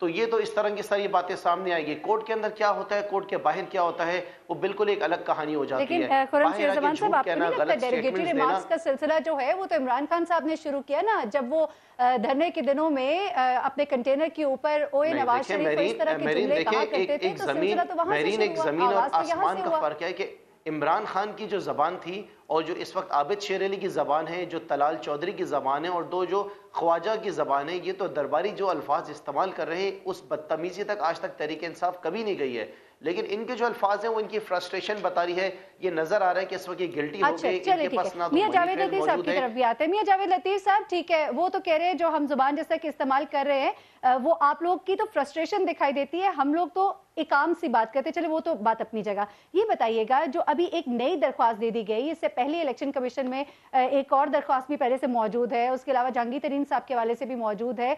تو یہ تو اس طرح کی ساری باتیں سامنے آئے گی. کورٹ کے اندر کیا ہوتا ہے، کورٹ کے باہر کیا ہوتا ہے، وہ بالکل ایک الگ کہانی ہو جاتی ہے. لیکن خرم باہر آ کے شیرزمان صاحب، جھوٹ آپ کو کہنا، نہیں لگتا غلط ڈیروگیٹری اسٹیٹمنٹس دینا. ریمارکس کا سلسلہ جو ہے وہ تو عمران خان صاحب نے شروع کیا نا، جب وہ دھرنے کے دنوں میں اپنے کنٹینر کے اوپر اوے نواز شریف اور اس طرح کے جملے کہا کرتے تھے، تو سلسلہ تو وہاں سے ایک شروع زمین ہوا، اور آغاز تو یہاں آسمان سے کا ہوا. فرق ہے کہ عمران خان کی جو زبان تھی اور جو اس وقت عابد شیر علی کی زبان ہے، جو طلال چودھری کی زبان ہے، اور دو جو خواجہ کی زبان ہے، یہ تو درباری جو الفاظ استعمال کر رہے ہیں اس بدتمیزی تک آج تک تحریک انصاف کبھی نہیں گئی ہے. لیکن ان کے جو الفاظ ہیں وہ ان کی فرسٹریشن بتا رہی ہے. یہ نظر آ رہا ہے کہ اس وقت یہ گلٹی ہو اچھا گئے. چلے ان کے ٹھیک پاس ہے، نہ تو میاں منی جاوید ٹرین لطیف صاحب موجود کی ہے. طرف بھی آتے ہیں. میاں جاوید لطیف صاحب ٹھیک ہے، وہ تو کہہ رہے ہیں جو ہم زبان جیسا کہ استعمال کر رہے ہیں وہ آپ لوگ کی تو فرسٹریشن دکھائی دیتی ہے، ہم لوگ تو ایک عام سی بات کرتے ہیں. چلے وہ تو بات اپنی جگہ. یہ بتائیے گا جو ابھی ایک نئی درخواست دے دی گئی، اس سے پہلے الیکشن کمیشن میں ایک اور درخواست بھی پہلے سے موجود ہے، اس کے علاوہ جہانگیر ترین صاحب کے حوالے سے بھی موجود ہے،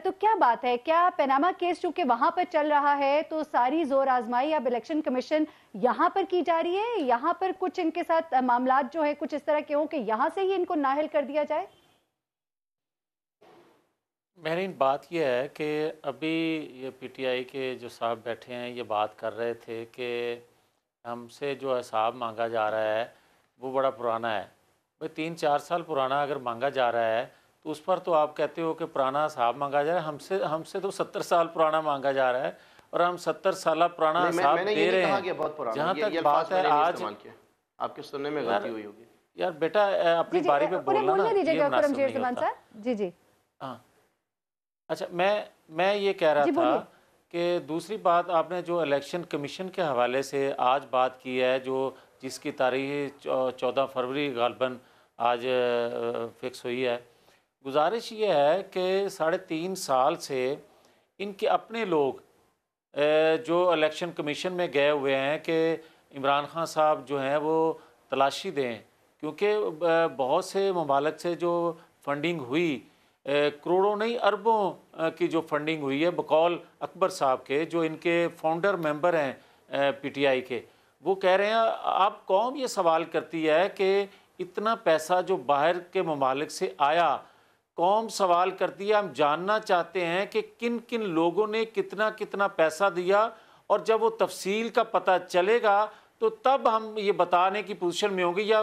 تو کیا بات ہے؟ کیا پیناما کیس چونکہ وہاں پر چل رہا ہے تو ساری زور آزمائی اب الیکشن کمیشن یہاں پر کی جا رہی ہے؟ یہاں پر کچھ ان کے ساتھ معاملات جو ہے کچھ اس طرح کے ہوں کہ یہاں سے ہی ان کو نااہل کر دیا جائے؟ مہرین، بات یہ ہے کہ ابھی یہ پی ٹی آئی کے جو صاحب بیٹھے ہیں یہ بات کر رہے تھے کہ ہم سے جو حساب مانگا جا رہا ہے وہ بڑا پرانا ہے. بھئی 3-4 سال پرانا اگر مانگا جا رہا ہے تو اس پر تو آپ کہتے ہو کہ پرانا حساب مانگا جا رہا ہے. ہم سے تو 70 سال پرانا مانگا جا رہا ہے اور ہم 70 سالہ پرانا حساب دے رہے ہیں. جہاں تک بات ہے آج آپ کے سننے میں غلطی ہوئی ہوگی. یار بیٹا اپنی باری پہ بولنا نا، یہ مناسب نہیں ہوتا. جی جی ہاں اچھا، میں یہ کہہ رہا تھا کہ دوسری بات آپ نے جو الیکشن کمیشن کے حوالے سے آج بات کی ہے، جو جس کی تاریخ 14 فروری غالباً آج فکس ہوئی ہے. گزارش یہ ہے کہ 3.5 سال سے ان کے اپنے لوگ جو الیکشن کمیشن میں گئے ہوئے ہیں کہ عمران خان صاحب جو ہیں وہ تلاشی دیں، کیونکہ بہت سے ممالک سے جو فنڈنگ ہوئی، کروڑوں نہیں اربوں کی جو فنڈنگ ہوئی ہے، بقول اکبر صاحب کے جو ان کے فاؤنڈر ممبر ہیں پی ٹی آئی کے، وہ کہہ رہے ہیں اب قوم یہ سوال کرتی ہے کہ اتنا پیسہ جو باہر کے ممالک سے آیا، قوم سوال کرتی ہے ہم جاننا چاہتے ہیں کہ کن کن لوگوں نے کتنا کتنا پیسہ دیا، اور جب وہ تفصیل کا پتہ چلے گا تو تب ہم یہ بتانے کی پوزیشن میں ہوں گے یا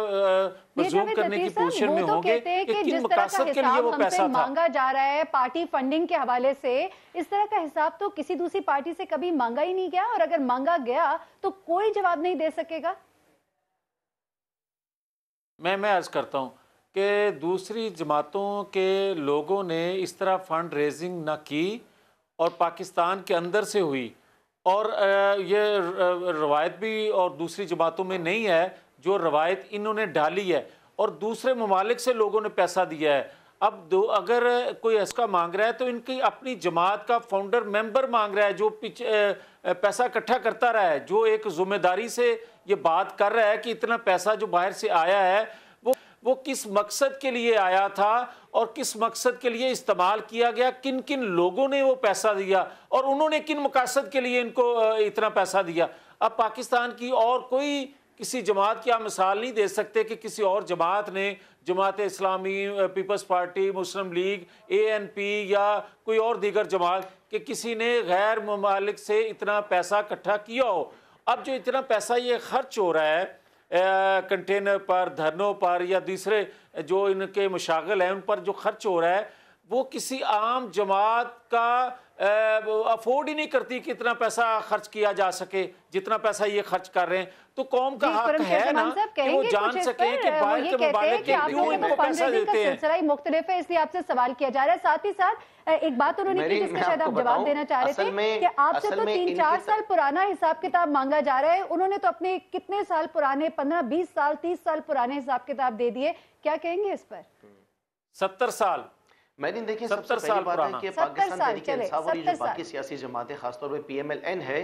پرزوم کرنے کی پوزیشن میں ہوں گے کہ کن مقاصد کے لیے وہ پیسہ تھا. مانگا جا رہا ہے پارٹی فنڈنگ کے حوالے سے، اس طرح کا حساب تو کسی دوسری پارٹی سے کبھی مانگا ہی نہیں گیا، اور اگر مانگا گیا تو کوئی جواب نہیں دے سکے گا. میں عرض کرتا ہوں کہ دوسری جماعتوں کے لوگوں نے اس طرح فنڈ ریزنگ نہ کی اور پاکستان کے اندر سے ہوئی، اور یہ روایت بھی اور دوسری جماعتوں میں نہیں ہے جو روایت انہوں نے ڈالی ہے، اور دوسرے ممالک سے لوگوں نے پیسہ دیا ہے. اب اگر کوئی ایسا مانگ رہا ہے تو ان کی اپنی جماعت کا فاؤنڈر ممبر مانگ رہا ہے جو پیسہ اکٹھا کرتا رہا ہے، جو ایک ذمہ داری سے یہ بات کر رہا ہے کہ اتنا پیسہ جو باہر سے آیا ہے وہ کس مقصد کے لیے آیا تھا اور کس مقصد کے لیے استعمال کیا گیا، کن کن لوگوں نے وہ پیسہ دیا اور انہوں نے کن مقصد کے لیے ان کو اتنا پیسہ دیا. اب پاکستان کی اور کوئی کسی جماعت کی آپ مثال نہیں دے سکتے کہ کسی اور جماعت نے، جماعت اسلامی، پیپلز پارٹی، مسلم لیگ، ANP یا کوئی اور دیگر جماعت، کہ کسی نے غیر ممالک سے اتنا پیسہ اکٹھا کیا ہو. اب جو اتنا پیسہ یہ خرچ ہو رہا ہے کنٹینر پر، دھرنوں پر یا دوسرے جو ان کے مشاغل ہیں ان پر جو خرچ ہو رہا ہے، وہ کسی عام جماعت کا افورڈ ہی نہیں کرتی کہ اتنا پیسہ خرچ کیا جا سکے جتنا پیسہ یہ خرچ کر رہے ہیں. تو قوم کا حق ہے نا کہ وہ جان سکیں کہ باہر کے ممالک کیوں ان کو پیسہ دیتے ہیں. سلسلہ مختلف ہے، اس لیے آپ سے سوال کیا جا رہا ہے. ساتھ ہی ساتھ ایک بات انہوں نے کی جس کا شاید آپ جواب دینا چاہ رہے تھے کہ آپ سے تو 3-4 سال پرانا حساب کتاب مانگا جا رہا ہے. انہوں نے تو اپنے کتنے سال پرانے 15-20 سال 30 سال پرانے حساب کتاب دے دیے. کیا کہیں گے اس پر؟ 70 سال. میرین دیکھیں، سب سے پہلی بات ہے کہ پاکستان تحریک انصاف اور یہ جو باقی سیاسی جماعتیں، خاص طور پہ PMLN ہے،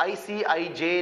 ICIJ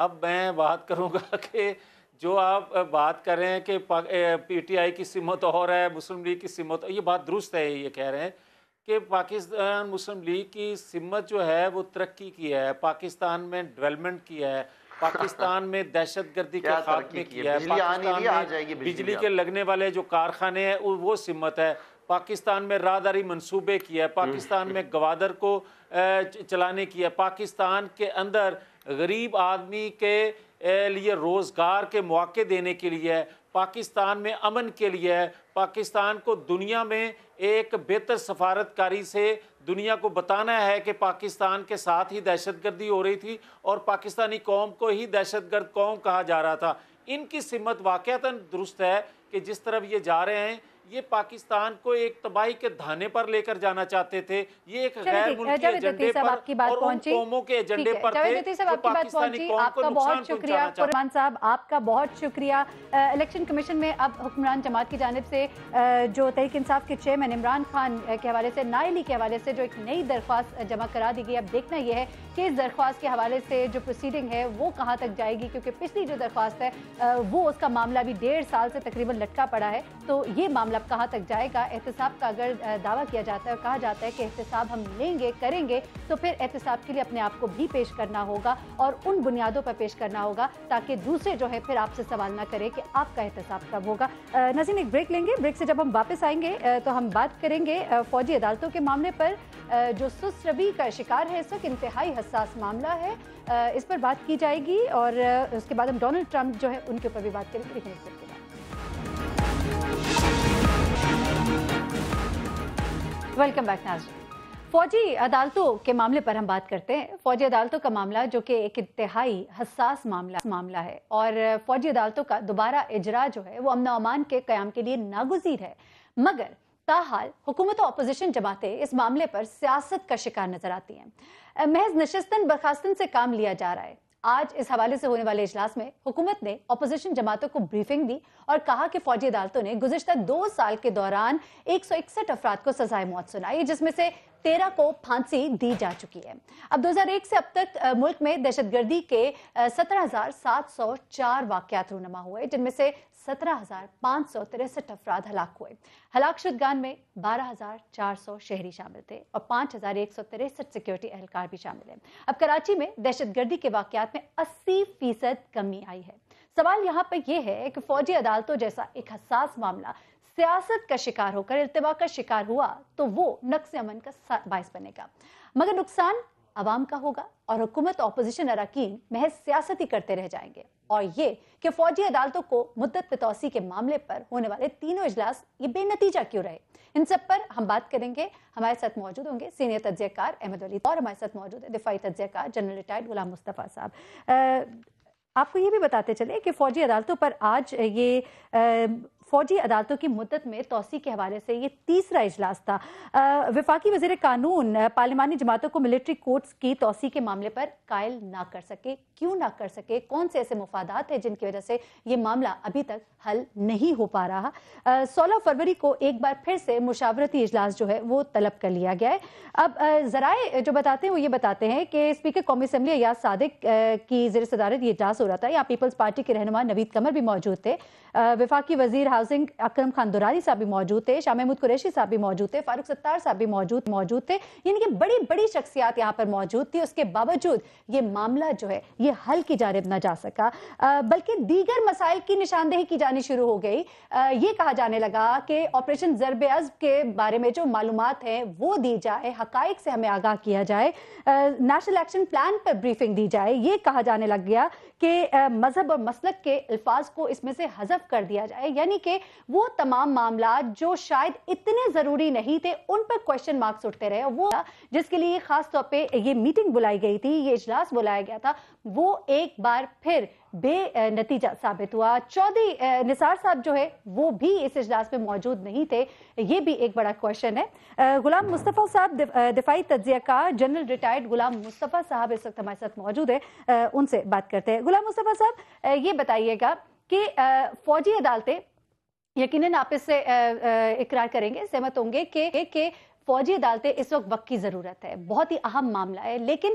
اب میں بات کروں گا کہ جو آپ بات کر رہے ہیں کہ پی ٹی آئی کی سمت اور ہے، مسلم لیگ کی سمت، یہ بات درست ہے، یہ کہہ رہے ہیں کہ پاکستان مسلم لیگ کی سمت جو ہے وہ ترقی کی ہے، پاکستان میں ڈیولپمنٹ کی ہے، پاکستان میں دہشت گردی کے خاتمے کی ہے، پاکستان میں بجلی کے لگنے والے جو کارخانے ہیں وہ سمت ہے، پاکستان میں راہداری منصوبے کی ہے، پاکستان میں گوادر کو چلانے کی ہے، پاکستان کے اندر غریب آدمی کے لیے روزگار کے مواقع دینے کے لیے، پاکستان میں امن کے لیے، پاکستان کو دنیا میں ایک بہتر سفارتکاری سے دنیا کو بتانا ہے کہ پاکستان کے ساتھ ہی دہشت گردی ہو رہی تھی اور پاکستانی قوم کو ہی دہشت گرد قوم کہا جا رہا تھا۔ ان کی سمت واقعتاً درست ہے کہ جس طرف یہ جا رہے ہیں یہ پاکستان کو ایک تباہی کے دھانے پر لے کر جانا چاہتے تھے، یہ ایک غیر ملکی ایجنڈے پر اور ان قوموں کے ایجنڈے پر تھے جو پاکستانی قوم کو نقصان پہنچانا چاہتے ہیں۔ صاحب آپ کا بہت شکریہ۔ الیکشن کمیشن میں اب حکمران جماعت کی جانب سے جو تحریک انصاف کے چیئرمین عمران خان کے حوالے سے، نااہلی کے حوالے سے جو ایک نئی درخواست جمع کرا دی گئی، اب دیکھنا یہ ہے کہ اس درخواست کے حوالے سے جو پروسیڈنگ ہے وہ کہاں تک جائے گی، کیونکہ پچھلی جو درخواست ہے وہ اس کا معاملہ بھی 1.5 سال سے تقریباً لٹکا پڑا ہے، تو یہ معاملہ کہاں تک جائے گا۔ احتساب کا اگر دعویٰ کیا جاتا ہے اور کہا جاتا ہے کہ احتساب ہم لیں گے کریں گے، تو پھر احتساب کے لیے اپنے آپ کو بھی پیش کرنا ہوگا اور ان بنیادوں پر پیش کرنا ہوگا تاکہ دوسرے جو ہے پھر آپ سے سوال نہ کرے کہ آپ کا احتساب کب ہوگا۔ ناظرین ایک بریک لیں گے، بریک سے جب ہم واپس آئیں گے تو ہم بات کریں گے فوجی عدالتوں کے معاملے پر جو سست روی کا شکار ہے اس وقت، انتہائی حساس معاملہ ہے، اس پر بات کی جائے گی اور اس کے بعد ہم ڈونلڈ ٹرمپ جو ہے ان کے اوپر بھی بات کریں گے۔ ویلکم بیک ناظرین۔ فوجی عدالتوں کے معاملے پر ہم بات کرتے ہیں۔ فوجی عدالتوں کا معاملہ جو کہ ایک انتہائی حساس معاملہ ہے اور فوجی عدالتوں کا دوبارہ اجرا جو ہے وہ امن و امان کے قیام کے لیے ناگزیر ہے، مگر تاحال حکومت و اپوزیشن جماعتیں اس معاملے پر سیاست کا شکار نظر آتی ہیں۔ محض نشستن برخاستن سے کام لیا جا رہا ہے۔ آج اس حوالے سے ہونے والے اجلاس میں حکومت نے اپوزیشن جماعتوں کو بریفنگ دی اور کہا کہ فوجی عدالتوں نے گزشتہ 2 سال کے دوران 161 افراد کو سزائے موت سنائی، جس میں سے 13 کو پھانسی دی جا چکی ہے۔ اب 2001 سے اب تک ملک میں دہشت گردی کے 17,704 واقعات رونما ہوئے، جن میں سے 17,563 افراد ہلاک ہوئے۔ ہلاک شدگان میں 12,400 شہری شامل تھے اور 5,163 سیکیورٹی اہلکار بھی شامل ہیں۔ اب کراچی میں دہشت گردی کے واقعات میں 80% کمی آئی ہے۔ سوال یہاں پر یہ ہے کہ فوجی عدالتوں جیسا ایک حساس معاملہ سیاست کا شکار ہو کر التوا کا شکار ہوا تو وہ نقص امن کا باعث بنے گا، مگر نقصان عوام کا ہوگا اور حکومت اپوزیشن اراکین محض سیاست ہی کرتے رہ جائیں گے۔ اور یہ کہ فوجی عدالتوں کو مدت پہ توسیع کے معاملے پر ہونے والے تینوں اجلاس یہ بے نتیجہ کیوں رہے، ان سب پر ہم بات کریں گے۔ ہمارے ساتھ موجود ہوں گے سینئر تجزیہ کار احمد ولی اور ہمارے ساتھ موجود ہے دفاعی تجزیہ کار جنرل ریٹائرڈ غلام مصطفیٰ صاحب۔ آپ کو یہ بھی بتاتے چلے کہ فوجی عدالتوں پر آج یہ فوجی عدالتوں کی مدت میں توسیع کے حوالے سے یہ تیسرا اجلاس تھا۔ وفاقی وزیر قانون پارلیمانی جماعتوں کو ملٹری کورٹس کی توسیع کے معاملے پر قائل نہ کر سکے، کیوں نہ کر سکے، کون سے ایسے مفادات ہیں جن کی وجہ سے یہ معاملہ ابھی تک حل نہیں ہو پا رہا۔ 16 فروری کو ایک بار پھر سے مشاورتی اجلاس جو ہے وہ طلب کر لیا گیا ہے۔ اب ذرائع جو بتاتے ہیں وہ یہ بتاتے ہیں کہ اسپیکر قومی اسمبلی ایاز صادق کی زیر صدارت یہ اجلاس ہو رہا تھا۔ یہاں پیپلز پارٹی کے رہنما نوید قمر بھی موجود تھے، وفاقی وزیر ہاؤسنگ اکرم خان دراری صاحب بھی موجود تھے، شاہ محمود قریشی صاحب بھی موجود تھے، فاروق ستار صاحب بھی موجود تھے، یعنی کہ بڑی بڑی شخصیات یہاں پر موجود تھی۔ اس کے باوجود یہ معاملہ جو ہے یہ حل کی جانب نہ جا سکا، بلکہ دیگر مسائل کی نشاندہی کی جانی شروع ہو گئی۔ یہ کہا جانے لگا کہ آپریشن ضرب عضب کے بارے میں جو معلومات ہیں وہ دی جائے، حقائق سے ہمیں آگاہ کیا جائے، نیشنل ایکشن پلان پر بریفنگ دی جائے۔ یہ کہا جانے لگ گیا کہ مذہب اور مسلک کے الفاظ کو اس میں سے حذف کر دیا جائے، یعنی کہ وہ تمام معاملات جو شاید اتنے ضروری نہیں تھے ان پر کوشچن مارکس اٹھتے رہے، وہ جس کے لیے خاص طور پہ یہ میٹنگ بلائی گئی تھی، یہ اجلاس بلایا گیا تھا، وہ ایک بار پھر بے نتیجہ ثابت ہوا۔ چودھری نثار صاحب جو ہے وہ بھی اس اجلاس میں موجود نہیں تھے، یہ بھی ایک بڑا کوشچن ہے۔ غلام مصطفیٰ صاحب دفاعی تجزیہ کار جنرل ریٹائرڈ غلام مصطفیٰ صاحب اس وقت ہمارے ساتھ موجود ہے، ان سے بات کرتے ہیں۔ غلام مصطفیٰ صاحب یہ بتائیے گا کہ فوجی عدالتیں یقیناً آپ اس سے اقرار کریں گے، سہمت ہوں گے کہ فوجی عدالتیں اس وقت کی ضرورت ہے، بہت ہی اہم معاملہ ہے، لیکن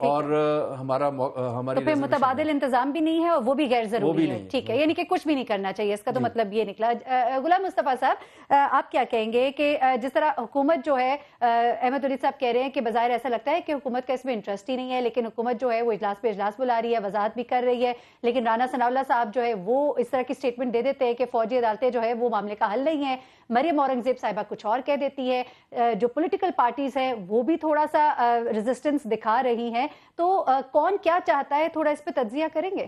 اور ہماری تو پھر متبادل انتظام بھی نہیں ہے اور وہ بھی غیر ضروری ہے. ٹھیک ہے, یعنی کہ کچھ بھی نہیں کرنا چاہیے, اس کا تو مطلب یہ نکلا. غلام مصطفیٰ صاحب, آپ کیا کہیں گے کہ جس طرح حکومت جو ہے, احمد ولید صاحب کہہ رہے ہیں کہ بظاہر ایسا لگتا ہے کہ حکومت کا اس میں انٹرسٹ ہی نہیں ہے, لیکن حکومت جو ہے وہ اجلاس پہ اجلاس بلا رہی ہے, وضاحت بھی کر رہی ہے, لیکن رانا ثناء اللہ صاحب جو ہے وہ اس طرح کی اسٹیٹمنٹ دے دیتے ہیں کہ فوجی عدالتیں جو ہے وہ معاملے کا حل نہیں ہے. مریم اورنگزیب صاحبہ کچھ اور کہہ دیتی ہے. جو پولیٹیکل پارٹیز ہیں وہ بھی تھوڑا سا ریزسٹنس دکھا رہی ہیں. تو کون کیا چاہتا ہے, تھوڑا اس پہ تجزیہ کریں گے؟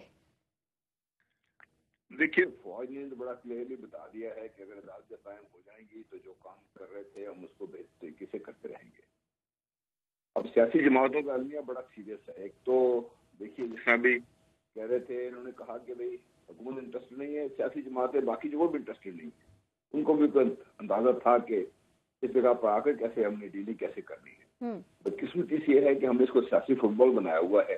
دیکھیے, فوج نے تو بڑا کلیئرلی بتا دیا ہے کہ اگر عدالتیں قائم ہو جائیں گی تو جو کام کر رہے تھے ہم اس کو بہتر طریقے سے کرتے رہیں گے. اب سیاسی جماعتوں کا المیہ بڑا سیریس ہے. ایک تو دیکھیے, جس طرح بھی کہہ رہے تھے, انہوں نے کہا کہ بھئی حکومت انٹرسٹ نہیں ہے, سیاسی جماعتیں باقی جو وہ بھی انٹرسٹڈ نہیں ہیں, ان کو بھی کوئی اندازہ تھا کہ اس جگہ پر آ کر کیسے ہم نے ڈیلنگ کیسے کرنی ہے. بدقسمتی سے یہ ہے کہ ہم نے اس کو سیاسی فٹ بال بنایا ہوا ہے,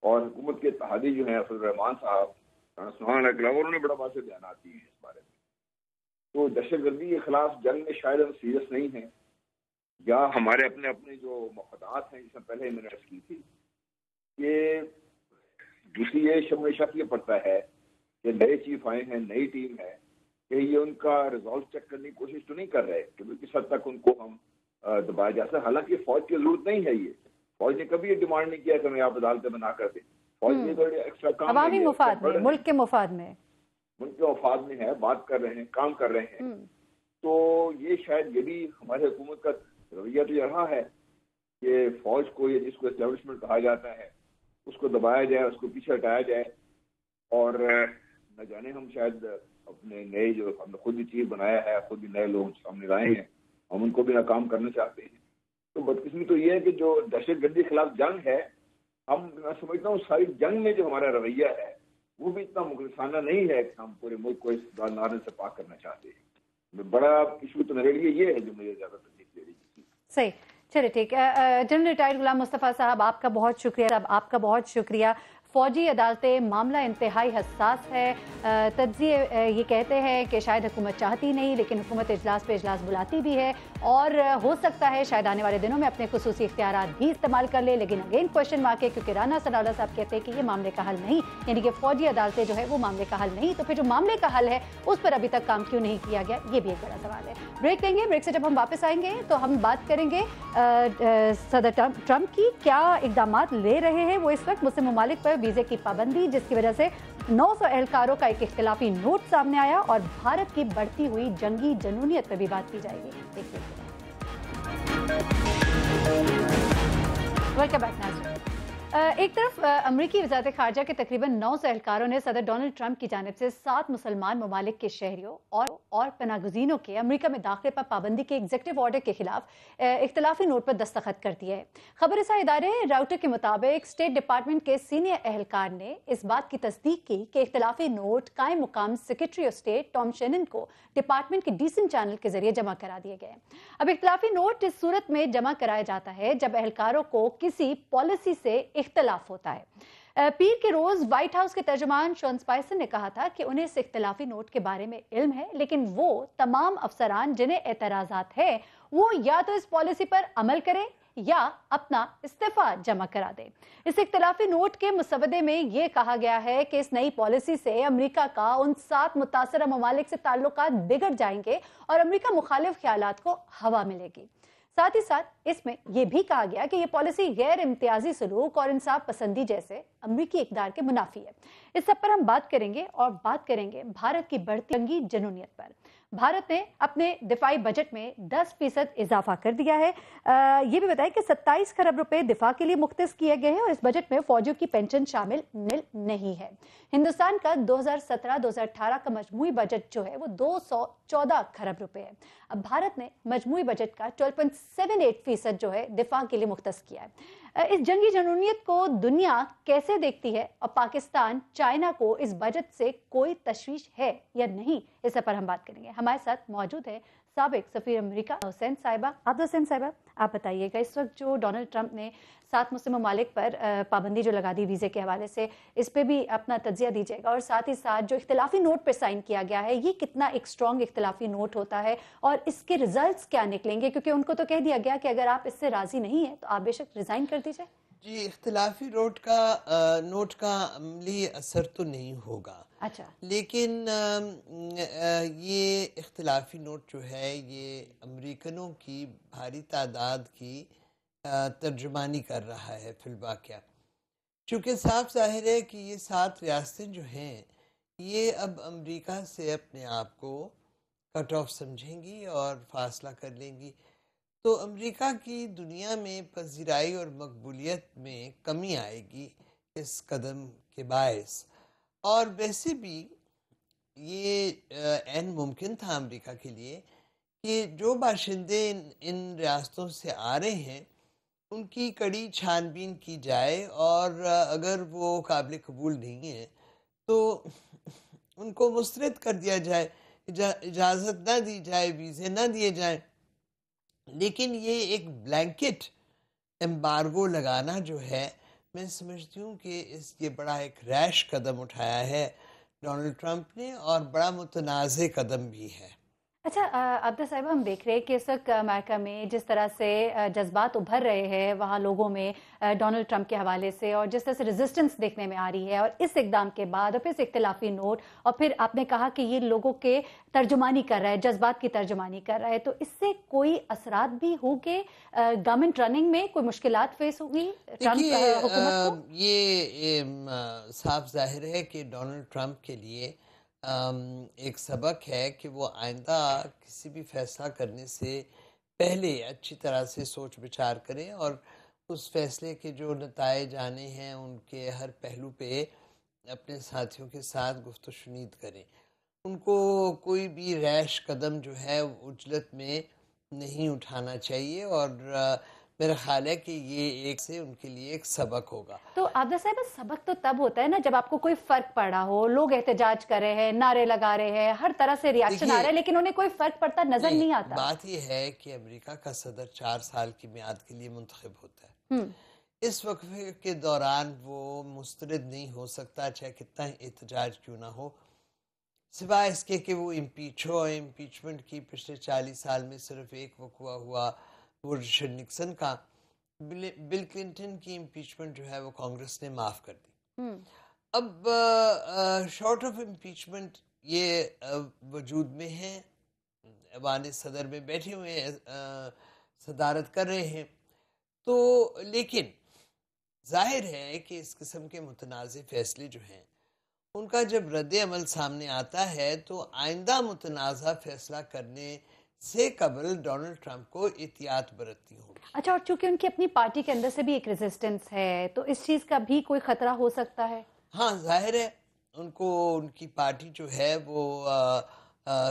اور حکومت کے اتحادی جو ہیں افضل الرحمان صاحب, سبحان اللہ, انہوں نے بڑا واضح بیانات دیے ہیں اس بارے میں. تو دہشت گردی کے خلاف جنگ میں شاید ہم سیریس نہیں ہیں, یا ہمارے اپنے جو مفادات ہیں, جس میں پہلے میں نے عرض کی تھی کہ دوسری یہ شب میں شک یہ پڑتا ہے کہ نئے چیف آئے ہیں, نئی ٹیم ہے, کہ یہ ان کا ریزالٹ چیک کرنے کی کوشش تو نہیں کر رہے کہ کس حد تک ان کو ہم دبایا جا سکے. حالانکہ فوج کی ضرورت نہیں ہے, یہ فوج نے کبھی یہ ڈیمانڈ نہیں کیا کہ ہمیں آپ عدالتیں بنا کر دیں. فوج نے تو ایکسٹرا کام عوامی مفاد میں, ملک کے مفاد میں ہے, بات کر رہے ہیں, کام کر رہے ہیں. تو یہ شاید یہ بھی ہمارے حکومت کا رویہ تو یہ رہا ہے کہ فوج کو, یہ جس کو اسٹیبلشمنٹ کہا جاتا ہے, اس کو دبایا جائے, اس کو پیچھے ہٹایا جائے, اور نہ جانے ہم شاید اپنے نئے جو ہم نے خود ہی چیف بنایا ہے, خود ہی نئے لوگ سامنے لائے ہیں, ہم ان کو بھی ناکام کرنا چاہتے ہیں. تو بدقسمتی تو یہ ہے کہ جو دہشت گردی کے خلاف جنگ ہے, میں سمجھتا ہوں ساری جنگ میں جو ہمارا رویہ ہے وہ بھی اتنا مخلصانہ نہیں ہے کہ ہم پورے ملک کو اس نعرے سے پاک کرنا چاہتے ہیں. بڑا ایشو تو میرے لیے یہ ہے جو مجھے زیادہ تکلیف دے رہی ہے. صحیح, چلے ٹھیک. جنرل ریٹائرڈ غلام مصطفیٰ صاحب, آپ کا بہت شکریہ. آپ کا بہت شکریہ. فوجی عدالتیں معاملہ انتہائی حساس ہے. تجزیے یہ کہتے ہیں کہ شاید حکومت چاہتی نہیں, لیکن حکومت اجلاس پہ اجلاس بلاتی بھی ہے, اور ہو سکتا ہے شاید آنے والے دنوں میں اپنے خصوصی اختیارات بھی استعمال کر لے. لیکن اگین کوشچن مارک ہے, کیونکہ رانا ثناء اللہ صاحب کہتے ہیں کہ یہ معاملے کا حل نہیں, یعنی کہ فوجی عدالتیں جو ہے وہ معاملے کا حل نہیں. تو پھر جو معاملے کا حل ہے اس پر ابھی تک کام کیوں نہیں کیا گیا, یہ بھی ایک بڑا سوال ہے. بریک دیں گے, بریک سے جب ہم واپس آئیں گے تو ہم بات کریں گے صدر ٹرمپ کی کیا اقدامات لے رہے ہیں وہ اس وقت مسلم ممالک پر ویزے کی پابندی, جس کی وجہ سے 900 اہلکاروں کا ایک اختلافی نوٹ سامنے آیا, اور بھارت کی بڑھتی ہوئی جنگی جنونیت پر بھی بات کی جائے گی. ویلکم بیک ناظرین. ایک طرف امریکی وزارت خارجہ کے تقریباً 900 اہلکاروں نے صدر ڈونلڈ ٹرمپ کی جانب سے 7 مسلمان ممالک کے شہریوں اور پناہ گزینوں کے امریکہ میں داخلے پر پابندی کے ایگزیکٹو آرڈر کے خلاف اختلافی نوٹ پر دستخط کر دیے. خبر رساں ادارے راؤٹر کے مطابق اسٹیٹ ڈپارٹمنٹ کے سینئر اہلکار نے اس بات کی تصدیق کی کہ اختلافی نوٹ قائم مقام secretary of state Tom Shannon کو ڈپارٹمنٹ کے ڈیسنٹ چینل کے ذریعے جمع کرا دیے گئے. اب اختلافی نوٹ اس صورت میں جمع کرایا جاتا ہے جب اہلکاروں کو کسی پالیسی سے اختلاف ہوتا ہے. پیر کے روز وائٹ ہاؤس کے ترجمان شون اسپائسر نے کہا تھا کہ انہیں اس اختلافی نوٹ کے بارے میں علم ہے, لیکن وہ تمام افسران جنہیں اعتراضات ہے وہ یا تو اس پالیسی پر عمل کریں یا اپنا استعفیٰ جمع کرا دیں. اس اختلافی نوٹ کے مسودے میں یہ کہا گیا ہے کہ اس نئی پالیسی سے امریکہ کا ان 7 متاثرہ ممالک سے تعلقات بگڑ جائیں گے اور امریکہ مخالف خیالات کو ہوا ملے گی. ساتھ ہی ساتھ اس میں یہ بھی کہا گیا کہ یہ پالیسی غیر امتیازی سلوک اور انصاف پسندی جیسے امریکی اقدار کے منافی ہے. اس سب پر ہم بات کریں گے, اور بات کریں گے بھارت کی بڑھتی جنگی جنونیت پر. بھارت نے اپنے دفاعی بجٹ میں 10% اضافہ کر دیا ہے. یہ بھی بتایا کہ 27 کروڑ روپے دفاع کے لیے مختص کیے گئے ہیں, اور اس بجٹ میں فوجیوں کی پینشن شامل نہیں ہے. ہندوستان کا 2017-2018 کا مجموعی بجٹ جو ہے وہ 214 کروڑ روپے ہے. اب بھارت نے مجموعی بجٹ کا 12.78% جو ہے دفاع کے لیے مختص کیا ہے. اس جنگی جنونیت کو دنیا کیسے دیکھتی ہے, اور پاکستان چائنا کو اس بجٹ سے کوئی تشویش ہے یا نہیں, اس پر ہم بات کریں گے. ہمارے ساتھ موجود ہے سابق سفیر امریکہ حسین صاحبہ. حسین صاحبہ, آپ بتائیے گا اس وقت جو ڈونلڈ ٹرمپ نے 7 مسلم ممالک پر پابندی جو لگا دی ویزے کے حوالے سے, اس پہ بھی اپنا تجزیہ دیجیے گا, اور ساتھ ہی ساتھ جو اختلافی نوٹ پر سائن کیا گیا ہے یہ کتنا ایک اسٹرانگ اختلافی نوٹ ہوتا ہے, اور اس کے ریزلٹس کیا نکلیں گے, کیونکہ ان کو تو کہہ دیا گیا کہ اگر آپ اس سے راضی نہیں ہیں تو آپ بے شک ریزائن کر دیجیے. جی اختلافی نوٹ کا عملی اثر تو نہیں ہوگا، اچھا، لیکن یہ اختلافی نوٹ جو ہے یہ امریکنوں کی بھاری تعداد کی ترجمانی کر رہا ہے فی الواقع، چونکہ صاف ظاہر ہے کہ یہ 7 ریاستیں جو ہیں یہ اب امریکہ سے اپنے آپ کو کٹ آف سمجھیں گی اور فاصلہ کر لیں گی، تو امریکہ کی دنیا میں پذیرائی اور مقبولیت میں کمی آئے گی اس قدم کے باعث، اور ویسے بھی یہ عین ممکن تھا امریکہ کے لیے کہ جو باشندے ان ریاستوں سے آ رہے ہیں ان کی کڑی چھان بین کی جائے، اور اگر وہ قابل قبول نہیں ہیں تو ان کو مسترد کر دیا جائے، اجازت نہ دی جائے، ویزے نہ دیے جائیں۔ لیکن یہ ایک بلینکٹ ایمبارگو لگانا جو ہے، میں سمجھتی ہوں کہ یہ بڑا ایک ریش قدم اٹھایا ہے ڈونلڈ ٹرمپ نے، اور بڑا متنازع قدم بھی ہے۔ اچھا عبدہ صاحبہ، ہم دیکھ رہے ہیں کہ اس وقت امریکہ میں جس طرح سے جذبات ابھر رہے ہیں وہاں لوگوں میں ڈونلڈ ٹرمپ کے حوالے سے، اور جس طرح سے ریزسٹنس دیکھنے میں آ رہی ہے، اور اس اقدام کے بعد اور پھر اس اختلافی نوٹ، اور پھر آپ نے کہا کہ یہ لوگوں کے ترجمانی کر رہا ہے، جذبات کی ترجمانی کر رہا ہے، تو اس سے کوئی اثرات بھی ہوگے گورنمنٹ رننگ میں؟ کوئی مشکلات فیس ہوگی ٹرمپ حکومت کو؟ یہ صاف ظاہر ہے کہ ڈونلڈ ٹرمپ کے لیے ایک سبق ہے کہ وہ آئندہ کسی بھی فیصلہ کرنے سے پہلے اچھی طرح سے سوچ بچار کریں، اور اس فیصلے کے جو نتائج آنے ہیں ان کے ہر پہلو پہ اپنے ساتھیوں کے ساتھ گفت و شنید کریں۔ ان کو کوئی بھی ریش قدم جو ہے عجلت میں نہیں اٹھانا چاہیے، اور میرا خیال ہے کہ یہ ایک سے ان کے لیے ایک سبق ہوگا۔ تو عابدہ صاحبہ، سبق تو تب ہوتا ہے نا جب آپ کو کوئی فرق پڑا ہو، لوگ احتجاج کر رہے ہیں، نعرے لگا رہے ہیں، ہر طرح سے ریاکشن آ رہا ہے، لیکن انہیں کوئی فرق پڑتا نظر نہیں آتا۔ بات یہ ہے کہ امریکہ کا صدر 4 سال کی میعاد کے لیے منتخب ہوتا ہے، اس وقفے کے دوران وہ مسترد نہیں ہو سکتا چاہے کتنا احتجاج کیوں نہ ہو، سوائے اس کے کہ وہ امپیچمنٹ کی پچھلے 40 سال میں صرف ایک وقوع ہوا، وہ رچرڈ نکسن کا۔ بل کلنٹن کی امپیچمنٹ جو ہے وہ کانگریس نے معاف کر دی۔ اب شارٹ آف امپیچمنٹ یہ وجود میں ہیں، ایوان صدر میں بیٹھے ہوئے ہیں، صدارت کر رہے ہیں، تو لیکن ظاہر ہے کہ اس قسم کے متنازع فیصلے جو ہیں ان کا جب رد عمل سامنے آتا ہے تو آئندہ متنازع فیصلہ کرنے سے قبل ڈونلڈ ٹرمپ کو احتیاط برتنی ہوگی۔ اچھا، اور چونکہ ان کی اپنی پارٹی کے اندر سے بھی ایک ریزسٹنس ہے، تو اس چیز کا بھی کوئی خطرہ ہو سکتا ہے؟ ہاں ظاہر ہے، ان کو ان کی پارٹی جو ہے وہ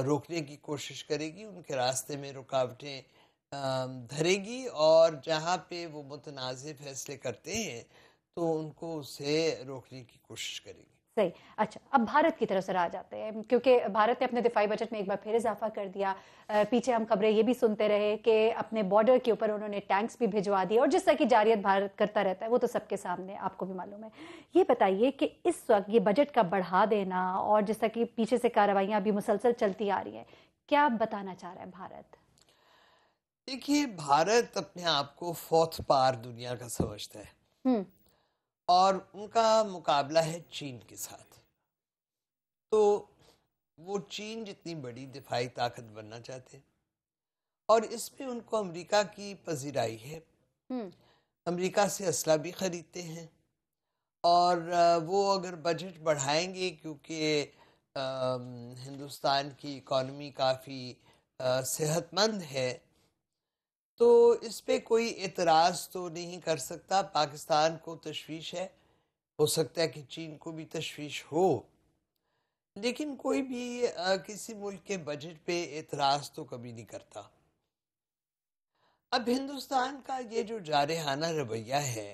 روکنے کی کوشش کرے گی، ان کے راستے میں رکاوٹیں دھرے گی، اور جہاں پہ وہ متنازع فیصلے کرتے ہیں تو ان کو اسے روکنے کی کوشش کرے گی۔ صحیح۔ اچھا، اب بھارت کی طرف سے آ جاتے ہیں، کیونکہ بھارت نے اپنے دفاعی بجٹ میں ایک بار پھر اضافہ کر دیا۔ پیچھے ہم خبریں یہ بھی سنتے رہے کہ اپنے بارڈر کے اوپر انہوں نے ٹینکس بھی بھجوا دیے، اور جس طرح کی جارحیت بھارت کرتا رہتا ہے وہ تو سب کے سامنے آپ کو بھی معلوم ہے۔ یہ بتائیے کہ اس وقت یہ بجٹ کا بڑھا دینا اور جس طرح کی پیچھے سے کارروائیاں بھی مسلسل چلتی آ رہی ہیں، کیا بتانا چاہ رہا ہے بھارت؟ دیکھیے، بھارت اپنے آپ کو فورتھ پار دنیا کا سمجھتا ہے، اور ان کا مقابلہ ہے چین کے ساتھ، تو وہ چین جتنی بڑی دفاعی طاقت بننا چاہتے ہیں، اور اس میں ان کو امریکہ کی پذیرائی ہے، امریکہ سے اسلحہ بھی خریدتے ہیں، اور وہ اگر بجٹ بڑھائیں گے کیونکہ ہندوستان کی اکانومی کافی صحت مند ہے تو اس پہ کوئی اعتراض تو نہیں کر سکتا۔ پاکستان کو تشویش ہے، ہو سکتا ہے کہ چین کو بھی تشویش ہو، لیکن کوئی بھی کسی ملک کے بجٹ پہ اعتراض تو کبھی نہیں کرتا۔ اب ہندوستان کا یہ جو جارحانہ رویہ ہے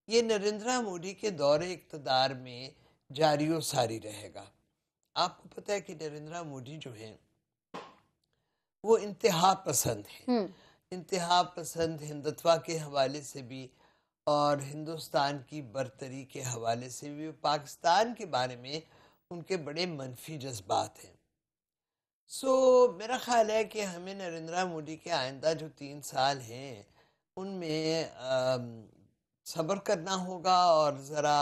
یہ نریندرا مودی کے دور اقتدار میں جاری و ساری رہے گا۔ آپ کو پتہ ہے کہ نریندرا مودی جو ہیں وہ انتہا پسند ہیں، انتہا پسند ہندتوا کے حوالے سے بھی اور ہندوستان کی برتری کے حوالے سے بھی، پاکستان کے بارے میں ان کے بڑے منفی جذبات ہیں۔ میرا خیال ہے کہ ہمیں نریندرا مودی کے آئندہ جو 3 سال ہیں ان میں صبر کرنا ہوگا اور ذرا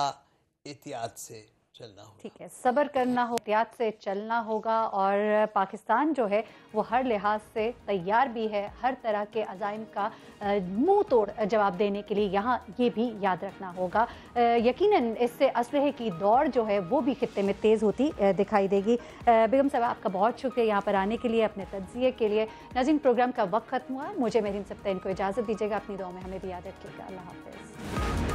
احتیاط سے چلنا ہوگا. ٹھیک ہے، صبر کرنا ہو، احتیاط سے چلنا ہوگا، اور پاکستان جو ہے وہ ہر لحاظ سے تیار بھی ہے ہر طرح کے عزائم کا منہ توڑ جواب دینے کے لیے. یہاں یہ بھی یاد رکھنا ہوگا یقیناً اس سے اسلحے کی دوڑ جو ہے وہ بھی خطے میں تیز ہوتی دکھائی دے گی. بیگم صاحب آپ کا بہت شکریہ یہاں پر آنے کے لیے، اپنے تجزیے کے لیے. ناظرین پروگرام کا وقت ختم ہوا، مجھے مہرین سبطین کو اجازت دیجیے گا، اپنی دعاؤں میں ہمیں بھی یاد رکھیے گا. اللہ حافظ.